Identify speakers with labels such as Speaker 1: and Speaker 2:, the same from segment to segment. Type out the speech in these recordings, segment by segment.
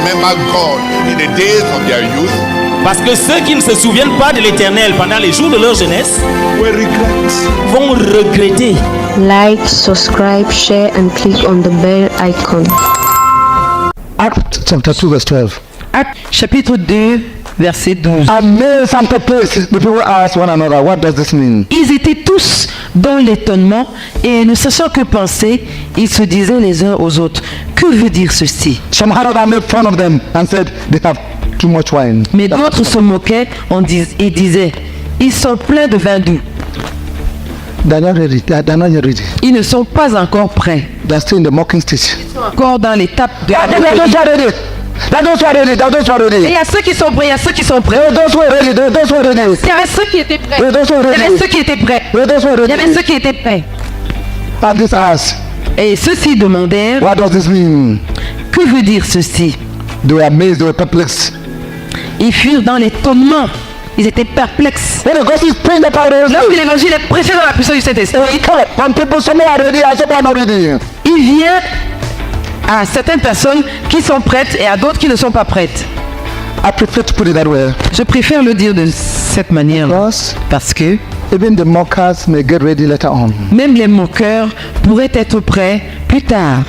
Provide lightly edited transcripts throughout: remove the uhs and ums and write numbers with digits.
Speaker 1: remember God in the days of their youth
Speaker 2: Parce que ceux qui ne se souviennent pas de l'Éternel pendant les jours de leur jeunesse
Speaker 1: will regret.
Speaker 2: vont regretter.
Speaker 3: Like, subscribe, share and click on the bell icon.
Speaker 4: Acts chapter 2 verse 12.
Speaker 5: Actes chapitre 2 verset 12.
Speaker 4: Amazed and perplexed, the people asked one another, what does this mean?
Speaker 5: Ils étaient tous dans l'étonnement et ne sachant que penser, ils se disaient les uns aux autres, que veut dire ceci?
Speaker 4: Some Herod made fun of them and said they have too much wine.
Speaker 5: Mais d'autres se moquaient et disaient, ils sont pleins de vin doux.
Speaker 4: They're not ready. They're not yet ready.
Speaker 5: Ils ne sont pas encore prêts.
Speaker 4: They're still in the mocking stage.
Speaker 5: Encore dans l'étape de
Speaker 4: Those who are ready. Those who are ready. Those who are
Speaker 5: Et
Speaker 4: ready.
Speaker 5: il y a ceux qui sont prêts, il y a ceux qui sont prêts.
Speaker 4: Those who are ready. Those who are ready.
Speaker 5: Il y avait ceux qui étaient prêts.
Speaker 4: Those who are
Speaker 5: Il y avait
Speaker 4: ready.
Speaker 5: ceux qui étaient prêts.
Speaker 4: Those who are
Speaker 5: Il y avait
Speaker 4: ready.
Speaker 5: ceux qui étaient prêts.
Speaker 4: And this asked,
Speaker 5: Et ceux-ci demandèrent,
Speaker 4: what does this mean?
Speaker 5: que veut dire ceci?
Speaker 4: They were amazed. They were perplexed.
Speaker 5: Ils furent dans l'étonnement. Ils étaient perplexes.
Speaker 4: When the gospel is praying about it,
Speaker 5: Lorsque l'évangile est prêché dans la puissance du Saint-Esprit,
Speaker 4: when people say they are ready, I say they are not ready.
Speaker 5: il vient à certaines personnes qui sont prêtes et à d'autres qui ne sont pas prêtes.
Speaker 4: I prefer to put it that way.
Speaker 5: Je préfère le dire de cette manière
Speaker 4: Because
Speaker 5: parce que
Speaker 4: even the mockers may get ready later on.
Speaker 5: même les moqueurs pourraient être prêts plus tard.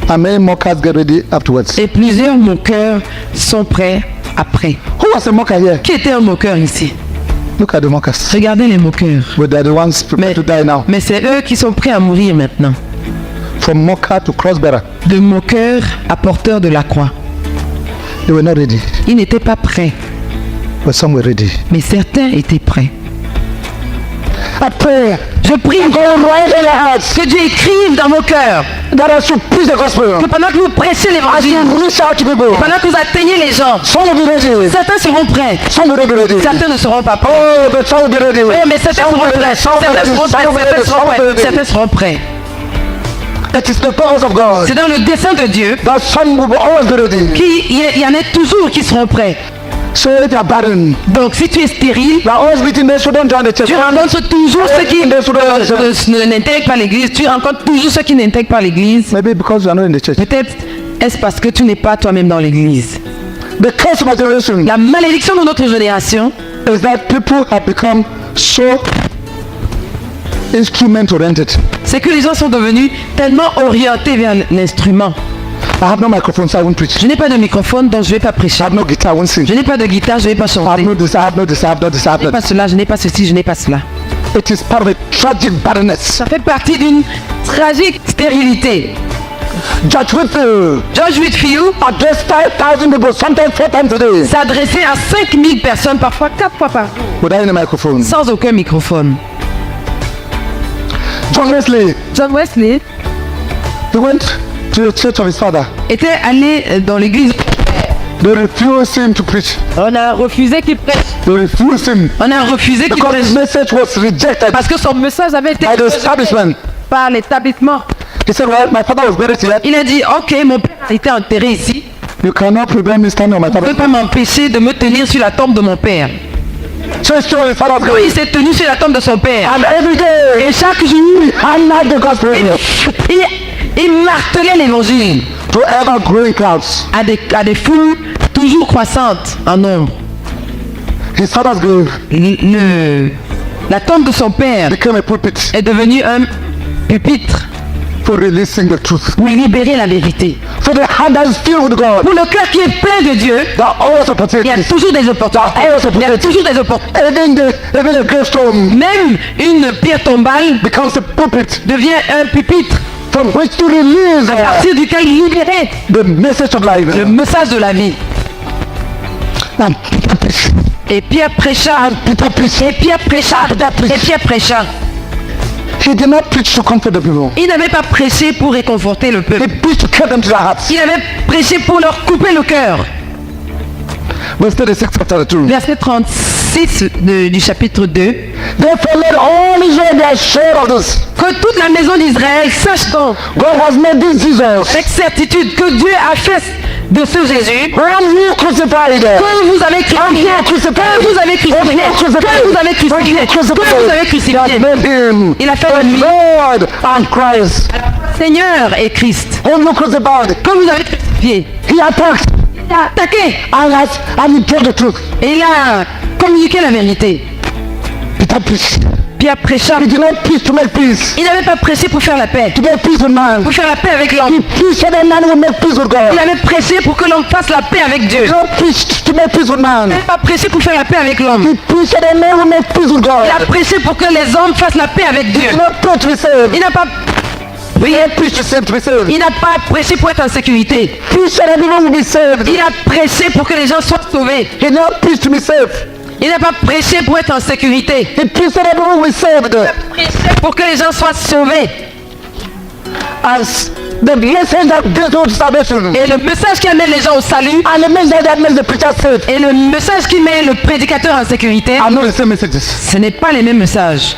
Speaker 4: And many mockers get ready afterwards.
Speaker 5: Et plusieurs moqueurs sont prêts après.
Speaker 4: Who was a mocker here?
Speaker 5: Qui était un moqueur ici?
Speaker 4: Look at the mockers.
Speaker 5: Regardez les moqueurs.
Speaker 4: But they're the ones prepared to die now.
Speaker 5: Mais c'est eux qui sont prêts à mourir maintenant.
Speaker 4: From mocker to cross-bearer.
Speaker 5: De moqueurs à porteurs de la croix.
Speaker 4: They were not ready.
Speaker 5: Ils n'étaient pas prêts,
Speaker 4: But some were ready.
Speaker 5: mais certains étaient prêts.
Speaker 4: I pray
Speaker 5: Je prie que Dieu écrive dans vos cœurs
Speaker 4: that as you preach the gospel,
Speaker 5: que pendant que vous prêchez
Speaker 4: as
Speaker 5: l'évangile,
Speaker 4: you reach out to people,
Speaker 5: pendant que vous atteignez les gens,
Speaker 4: some will be ready.
Speaker 5: certains seront prêts,
Speaker 4: Some will be ready.
Speaker 5: certains ne seront pas prêts.
Speaker 4: Oh, but some will be ready.
Speaker 5: Oui, mais certains seront prêts, certains seront prêts, certains seront prêts.
Speaker 4: It is the purpose of God
Speaker 5: C'est dans le dessein de Dieu
Speaker 4: that some will always be ready.
Speaker 5: qu'il y en ait toujours qui seront prêts.
Speaker 4: So if you are barren,
Speaker 5: Donc si tu es stérile,
Speaker 4: you are always meeting those who don't join the church.
Speaker 5: tu rencontres toujours ceux qui n'intègrent pas l'église, tu rencontres toujours ceux qui n'intègrent pas l'église.
Speaker 4: Maybe because you are not in the church.
Speaker 5: Peut-être est-ce parce que tu n'es pas toi-même dans l'église.
Speaker 4: The curse of my generation
Speaker 5: La malédiction de notre génération,
Speaker 4: is that people have become so instrument oriented.
Speaker 5: c'est que les gens sont devenus tellement orientés vers l'instrument.
Speaker 4: I have no microphone, so I won't preach.
Speaker 5: Je n'ai pas de microphone, donc je ne vais pas
Speaker 4: I
Speaker 5: prêcher.
Speaker 4: have no guitar, I won't sing.
Speaker 5: Je n'ai pas de guitare, je ne vais pas
Speaker 4: I have
Speaker 5: chanter.
Speaker 4: no this, I have no this, I have no this, I have
Speaker 5: Je n'ai
Speaker 4: no
Speaker 5: pas
Speaker 4: this.
Speaker 5: cela, je n'ai pas ceci, je n'ai pas cela.
Speaker 4: It is part of a tragic barrenness.
Speaker 5: Ça fait partie d'une tragique stérilité.
Speaker 4: Judge Whitfield
Speaker 5: George Whitefield
Speaker 4: addressed 5,000 people, sometimes 4 times a day,
Speaker 5: s'adressait à 5000 personnes, parfois 4 fois par jour,
Speaker 4: without any microphone.
Speaker 5: sans aucun microphone.
Speaker 4: John Wesley,
Speaker 5: John Wesley
Speaker 4: he went to the church of his father.
Speaker 5: était allé dans l'église.
Speaker 4: They refused him to preach.
Speaker 5: On a refusé qu'il prêche.
Speaker 4: They refused him
Speaker 5: On a refusé qu'il
Speaker 4: because
Speaker 5: prêche.
Speaker 4: his message was rejected
Speaker 5: Parce que son message avait été
Speaker 4: by the
Speaker 5: rejeté
Speaker 4: establishment.
Speaker 5: par l'établissement.
Speaker 4: He said, well, my father was buried here.
Speaker 5: Il a dit, ok, mon père a été enterré ici.
Speaker 4: You cannot prevent me standing on my
Speaker 5: Vous ne
Speaker 4: father.
Speaker 5: pouvez pas m'empêcher de me tenir sur la tombe de mon père.
Speaker 4: So he's still on his father's
Speaker 5: Oui,
Speaker 4: grave.
Speaker 5: il s'est tenu sur la tombe de son père.
Speaker 4: And every day,
Speaker 5: Et chaque jour,
Speaker 4: I like the gospel
Speaker 5: il martelait l'évangile
Speaker 4: to ever growing crowds.
Speaker 5: à des foules toujours croissantes en nombre.
Speaker 4: His father's grave
Speaker 5: La tombe de son père
Speaker 4: became a pulpit
Speaker 5: est devenue un pupitre
Speaker 4: for releasing the truth.
Speaker 5: pour libérer la vérité.
Speaker 4: For the heart that is filled with God,
Speaker 5: Pour le cœur qui est plein de Dieu,
Speaker 4: there are always
Speaker 5: il y a
Speaker 4: opportunities.
Speaker 5: toujours des opportunités. Il y a toujours des opportunités.
Speaker 4: Even the gravestone
Speaker 5: Même une pierre tombale
Speaker 4: becomes a pulpit
Speaker 5: devient un pupitre
Speaker 4: from which to release
Speaker 5: à partir duquel libérer
Speaker 4: the message of life.
Speaker 5: le message de la vie.
Speaker 4: And Peter preached.
Speaker 5: Et Pierre prêcha,
Speaker 4: Peter preached.
Speaker 5: et Pierre prêcha, et Pierre prêcha.
Speaker 4: He did not preach to comfort the people.
Speaker 5: Il n'avait pas prêché pour réconforter le
Speaker 4: He
Speaker 5: peuple.
Speaker 4: preached to cut them to their hearts.
Speaker 5: Il avait prêché pour leur couper le cœur.
Speaker 4: Verse 36 chapter 2.
Speaker 5: Verset 36 du chapitre 2.
Speaker 4: Therefore let all Israel be assured of this.
Speaker 5: Que toute la maison d'Israël sache donc,
Speaker 4: God has made this Jesus,
Speaker 5: avec certitude, que Dieu a fait de ce Jésus
Speaker 4: whom you crucified,
Speaker 5: que vous avez crucifié, que vous avez crucifié, que vous avez crucifié, que vous avez crucifié.
Speaker 4: made him
Speaker 5: Il a fait de lui
Speaker 4: Lord and Christ.
Speaker 5: Seigneur et Christ,
Speaker 4: Whom you crucified.
Speaker 5: que vous avez crucifié.
Speaker 4: He attacked
Speaker 5: Il a attaqué.
Speaker 4: and he told the truth.
Speaker 5: Et il a communiqué la vérité.
Speaker 4: Peter preached.
Speaker 5: Pierre prêcha.
Speaker 4: He did not preach to make peace.
Speaker 5: Il n'avait pas prêché pour faire la paix.
Speaker 4: To make peace with man.
Speaker 5: Pour faire la paix avec l'homme.
Speaker 4: He preached that man would make peace with God.
Speaker 5: Il avait prêché pour que l'homme fasse la paix avec Dieu.
Speaker 4: He did not preach to make peace with man.
Speaker 5: Il n'avait pas prêché pour faire la paix avec l'homme.
Speaker 4: He preached that man would make peace with God.
Speaker 5: Il a prêché pour que les hommes fassent la paix avec Dieu.
Speaker 4: He did not preach to be saved.
Speaker 5: Il n'a pas,
Speaker 4: He did not preach to save to be saved.
Speaker 5: il n'a pas prêché pour être en sécurité.
Speaker 4: Preach that everyone will be saved.
Speaker 5: Il a prêché pour que les gens soient sauvés.
Speaker 4: He did not preach to be saved.
Speaker 5: Il n'a pas prêché pour être en sécurité.
Speaker 4: He preached that everyone will be saved.
Speaker 5: Prêché pour que les gens soient sauvés.
Speaker 4: As the message that brings to salvation.
Speaker 5: Et le message qui amène les gens au salut.
Speaker 4: And the message that makes the preacher saved.
Speaker 5: Et le message qui met le prédicateur en sécurité.
Speaker 4: Are not the same messages.
Speaker 5: Ce n'est pas les mêmes messages.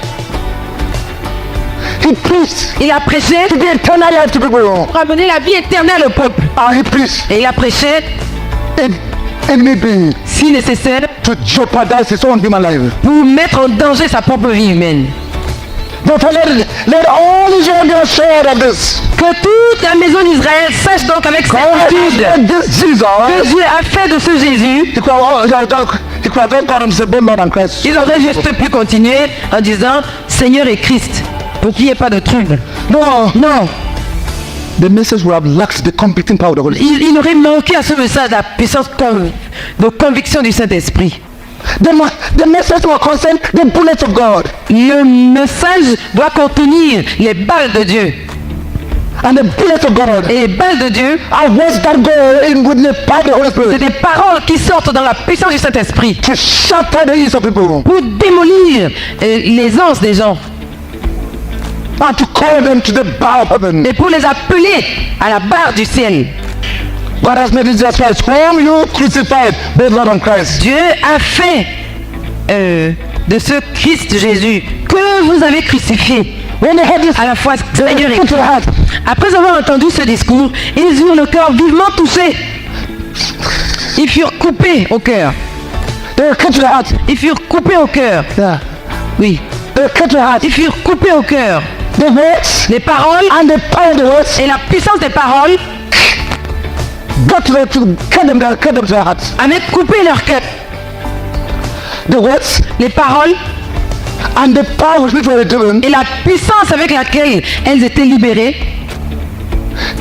Speaker 4: He preached
Speaker 5: Il a prêché
Speaker 4: to be eternal life to people.
Speaker 5: pour amener la vie éternelle au peuple.
Speaker 4: And he preached
Speaker 5: Et il a prêché,
Speaker 4: it may be
Speaker 5: si nécessaire,
Speaker 4: to jeopardize his own human life.
Speaker 5: pour mettre en danger sa propre vie humaine.
Speaker 4: Therefore, let all Israel be assured of this.
Speaker 5: Que toute la maison d'Israël sache donc avec certitude
Speaker 4: This Jesus,
Speaker 5: que Dieu a fait de ce Jésus.
Speaker 4: he could have then called himself both Lord and Christ.
Speaker 5: Ils auraient juste pu continuer en disant Seigneur et Christ, pour qu'il n'y ait pas de trouble.
Speaker 4: No,
Speaker 5: Non,
Speaker 4: the message would have lacked the competing power of the Holy Spirit.
Speaker 5: il aurait manqué à ce message la puissance de conviction du Saint-Esprit.
Speaker 4: The message will concern the bullets of God
Speaker 5: Le message doit contenir les balles de Dieu.
Speaker 4: and the bullets of God.
Speaker 5: Et les balles de Dieu,
Speaker 4: Are words that go in with the power of the Holy
Speaker 5: c'est
Speaker 4: Spirit
Speaker 5: des paroles qui sortent dans la puissance du Saint-Esprit
Speaker 4: to shatter the ears of people
Speaker 5: pour démolir les anses des gens
Speaker 4: and to call them to the bar of heaven.
Speaker 5: et pour les appeler à la barre du ciel.
Speaker 4: God has made Jesus Christ, whom you crucified, both Lord and Christ.
Speaker 5: Dieu a fait de ce Christ Jésus que vous avez crucifié
Speaker 4: When they heard this,
Speaker 5: à la fois
Speaker 4: they
Speaker 5: Seigneur et
Speaker 4: put
Speaker 5: Christ.
Speaker 4: their heart.
Speaker 5: Après avoir entendu ce discours, ils eurent le cœur vivement touché. Ils furent coupés au cœur.
Speaker 4: They cut their heart.
Speaker 5: Ils furent coupés au cœur.
Speaker 4: Yeah.
Speaker 5: Oui.
Speaker 4: They cut their heart.
Speaker 5: Ils furent coupés au cœur.
Speaker 4: The words
Speaker 5: Les paroles
Speaker 4: and the power of the words
Speaker 5: et la puissance des paroles
Speaker 4: got to cut them to their hearts.
Speaker 5: avaient coupé leur cœur.
Speaker 4: The words
Speaker 5: Les paroles
Speaker 4: and the power which were given,
Speaker 5: et la puissance avec laquelle elles étaient libérées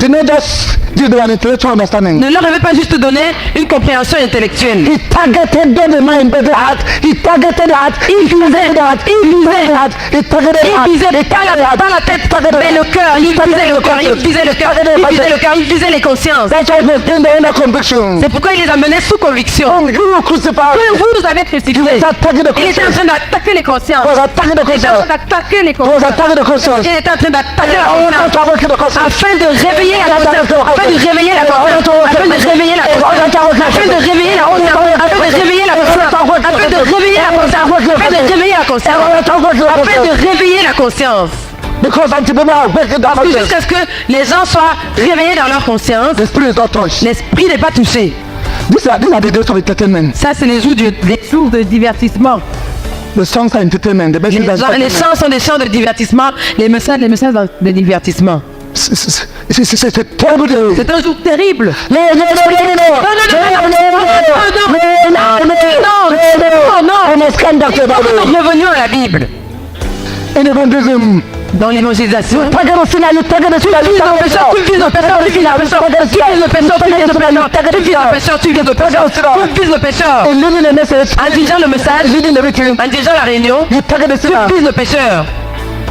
Speaker 4: they not just give them an intellectual understanding.
Speaker 5: ne leur avait pas juste donné une compréhension intellectuelle.
Speaker 4: He targeted the mind, but the heart. He targeted the heart. He vised the heart. He vised the heart. He targeted the heart.
Speaker 5: Il visait pas la tête, mais le cœur. Il visait le cœur. Il visait le cœur. Il visait le cœur. Il visait les consciences.
Speaker 4: That's why they bring the inner conviction.
Speaker 5: C'est pourquoi il les amenait sous conviction.
Speaker 4: When you were crucified,
Speaker 5: Que vous avez crucifié.
Speaker 4: he was attacking the
Speaker 5: Il était en
Speaker 4: conscience.
Speaker 5: train d'attaquer les consciences.
Speaker 4: He was attacking the
Speaker 5: Il était en train
Speaker 4: conscience.
Speaker 5: d'attaquer les
Speaker 4: He was
Speaker 5: consciences.
Speaker 4: attacking the conscience.
Speaker 5: Il était en train d'attaquer la
Speaker 4: He was
Speaker 5: conscience.
Speaker 4: attacking the conscience.
Speaker 5: Afin de réveiller la conscience. Afin de réveiller la conscience. Afin de réveiller la conscience. Afin de réveiller la conscience. Afin de réveiller la conscience. Afin de réveiller la conscience. Afin de réveiller la conscience. Afin de réveiller la conscience.
Speaker 4: Because until people are waking down conscience,
Speaker 5: Jusqu'à ce que les gens soient réveillés dans leur conscience,
Speaker 4: the spirit is not touched.
Speaker 5: l'esprit n'est pas touché.
Speaker 4: These are the days of entertainment.
Speaker 5: Ça, c'est les jours de divertissement.
Speaker 4: The songs are entertainment. The messages are
Speaker 5: Les
Speaker 4: entertainment.
Speaker 5: chants sont des chants de divertissement. Les messages de divertissement.
Speaker 4: It's a terrible day.
Speaker 5: C'est un jour terrible.
Speaker 4: No, no, no, no, no, no. We must conduct the Bible.
Speaker 5: Revenons à la Bible.
Speaker 4: In evangelism,
Speaker 5: Dans l'évangélisation.
Speaker 4: tu vises le pécheur,
Speaker 5: Tu vises le pécheur, tu vises le pécheur, tu vises le pécheur, tu vises le pécheur, tu vises le pécheur, tu vises le pécheur, tu vises le pécheur.
Speaker 4: in living the message,
Speaker 5: En dirigeant le message,
Speaker 4: leading the meeting,
Speaker 5: en dirigeant la réunion,
Speaker 4: you target the
Speaker 5: tu
Speaker 4: sinner.
Speaker 5: vises le pécheur.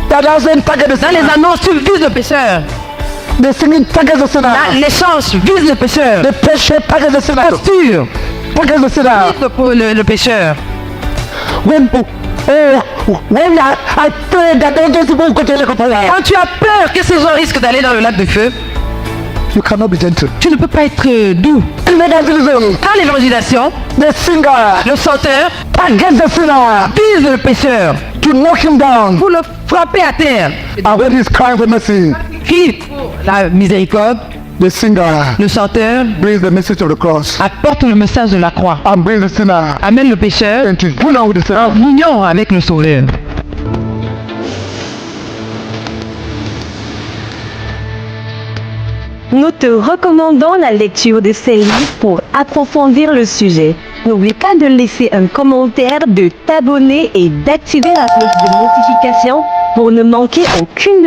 Speaker 4: That doesn't target the
Speaker 5: Dans les
Speaker 4: sinner.
Speaker 5: annonces, tu vises le pécheur.
Speaker 4: The singing targets the sinner.
Speaker 5: Dans l'échange, vise le pécheur.
Speaker 4: The pressure targets the sinner.
Speaker 5: Posture,
Speaker 4: Targets the sinner.
Speaker 5: vise le pécheur.
Speaker 4: When I pray that those people go to the fire,
Speaker 5: Quand tu as peur que ces gens risquent d'aller dans le lac de feu,
Speaker 4: you cannot be gentle.
Speaker 5: tu ne peux pas être doux.
Speaker 4: In evangelism,
Speaker 5: Dans l'évangélisation,
Speaker 4: the singer
Speaker 5: le chanteur
Speaker 4: targets the sinner
Speaker 5: vise le pécheur
Speaker 4: to knock him down.
Speaker 5: pour le frapper à terre.
Speaker 4: And when he's crying for mercy,
Speaker 5: Crie pour la miséricorde.
Speaker 4: the singer
Speaker 5: Le chanteur
Speaker 4: brings the message of the cross
Speaker 5: apporte le message de la croix.
Speaker 4: and brings the sinner
Speaker 5: Amène le pécheur
Speaker 4: into union with the sinner.
Speaker 5: en union avec le sauveur.
Speaker 6: Nous te recommandons la lecture de ces livres pour approfondir le sujet. N'oublie pas de laisser un commentaire, de t'abonner et d'activer la cloche de notification pour ne manquer aucune de